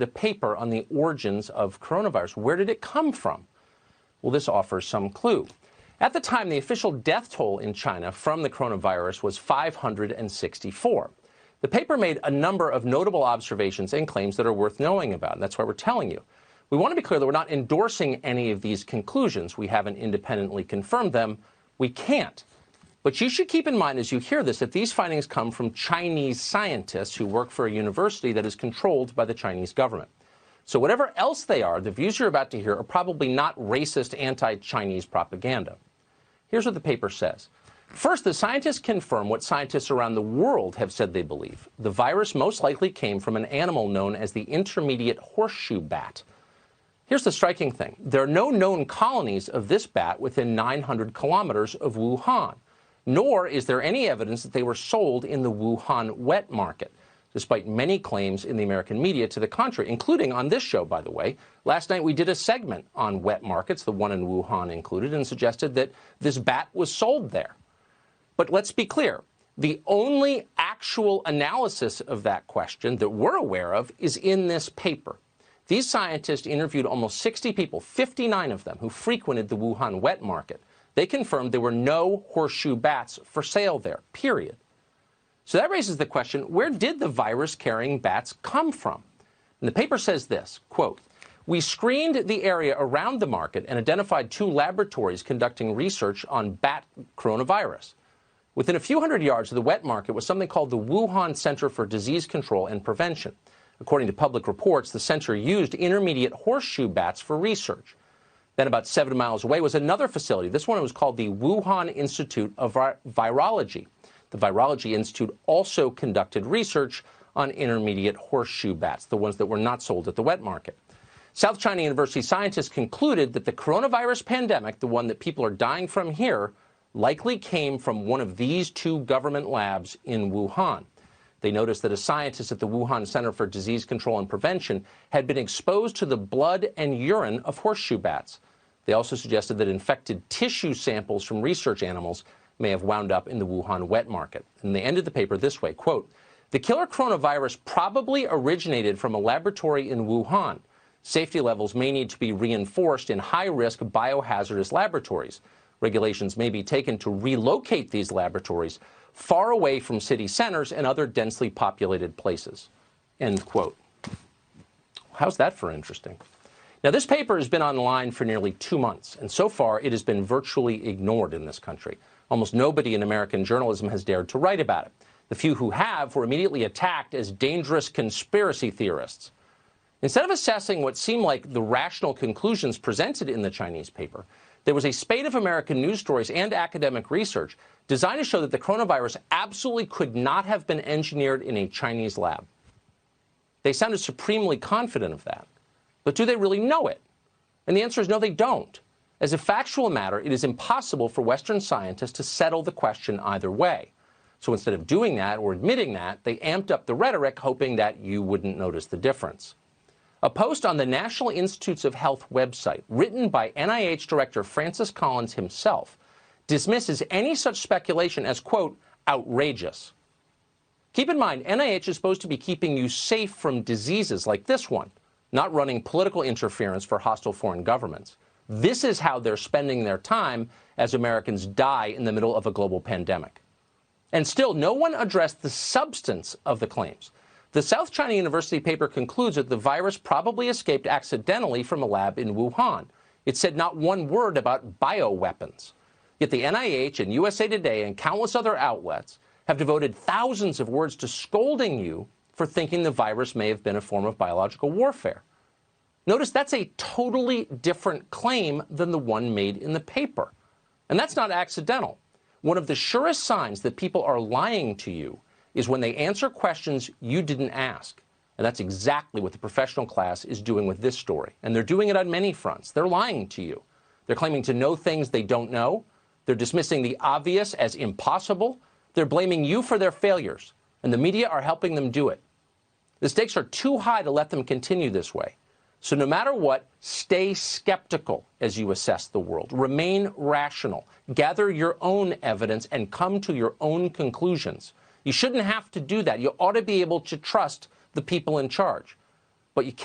a paper on the origins of coronavirus. Where did it come from? Well, this offers some clue. At the time, the official death toll in China from the coronavirus was 564. The paper made a number of notable observations and claims that are worth knowing about, and that's why we're telling you. We want to be clear that we're not endorsing any of these conclusions. We haven't independently confirmed them. We can't. But you should keep in mind as you hear this that these findings come from Chinese scientists who work for a university that is controlled by the Chinese government. So whatever else they are, the views you're about to hear are probably not racist anti-Chinese propaganda. Here's what the paper says. First, the scientists confirm what scientists around the world have said they believe. The virus most likely came from an animal known as the intermediate horseshoe bat. Here's the striking thing. There are no known colonies of this bat within 900 kilometers of Wuhan, nor is there any evidence that they were sold in the Wuhan wet market, despite many claims in the American media to the contrary, including on this show, by the way. Last night we did a segment on wet markets, the one in Wuhan included, and suggested that this bat was sold there. But let's be clear. The only actual analysis of that question that we're aware of is in this paper. These scientists interviewed almost 60 people, 59 of them, who frequented the Wuhan wet market. They confirmed there were no horseshoe bats for sale there, period. So that raises the question, where did the virus-carrying bats come from? And the paper says this, quote, "We screened the area around the market and identified 2 laboratories conducting research on bat coronavirus. Within a few hundred yards of the wet market was something called the Wuhan Center for Disease Control and Prevention. According to public reports, the center used intermediate horseshoe bats for research. Then about 7 miles away was another facility. This one was called the Wuhan Institute of Virology. The Virology Institute also conducted research on intermediate horseshoe bats, the ones that were not sold at the wet market. South China University scientists concluded that the coronavirus pandemic, the one that people are dying from here, likely came from one of these 2 government labs in Wuhan. They noticed that a scientist at the Wuhan Center for Disease Control and Prevention had been exposed to the blood and urine of horseshoe bats. They also suggested that infected tissue samples from research animals may have wound up in the Wuhan wet market. And they ended the paper this way, quote, "The killer coronavirus probably originated from a laboratory in Wuhan. Safety levels may need to be reinforced in high-risk biohazardous laboratories. Regulations may be taken to relocate these laboratories far away from city centers and other densely populated places." End quote. How's that for interesting? Now, this paper has been online for nearly 2 months, and so far it has been virtually ignored in this country. Almost nobody in American journalism has dared to write about it. The few who have were immediately attacked as dangerous conspiracy theorists. Instead of assessing what seemed like the rational conclusions presented in the Chinese paper, there was a spate of American news stories and academic research designed to show that the coronavirus absolutely could not have been engineered in a Chinese lab. They sounded supremely confident of that. But do they really know it? And the answer is no, they don't. As a factual matter, it is impossible for Western scientists to settle the question either way. So instead of doing that or admitting that, they amped up the rhetoric, hoping that you wouldn't notice the difference. A post on the National Institutes of Health website, written by NIH Director Francis Collins himself, dismisses any such speculation as, quote, outrageous. Keep in mind, NIH is supposed to be keeping you safe from diseases like this one, not running political interference for hostile foreign governments. This is how they're spending their time as Americans die in the middle of a global pandemic. And still, no one addressed the substance of the claims. The South China University paper concludes that the virus probably escaped accidentally from a lab in Wuhan. It said not one word about bioweapons. Yet the NIH and USA Today and countless other outlets have devoted thousands of words to scolding you for thinking the virus may have been a form of biological warfare. Notice that's a totally different claim than the one made in the paper. And that's not accidental. One of the surest signs that people are lying to you is when they answer questions you didn't ask. And that's exactly what the professional class is doing with this story. And they're doing it on many fronts. They're lying to you. They're claiming to know things they don't know. They're dismissing the obvious as impossible. They're blaming you for their failures. And the media are helping them do it. The stakes are too high to let them continue this way. So no matter what, stay skeptical as you assess the world. Remain rational. Gather your own evidence and come to your own conclusions. You shouldn't have to do that. You ought to be able to trust the people in charge. but you can't.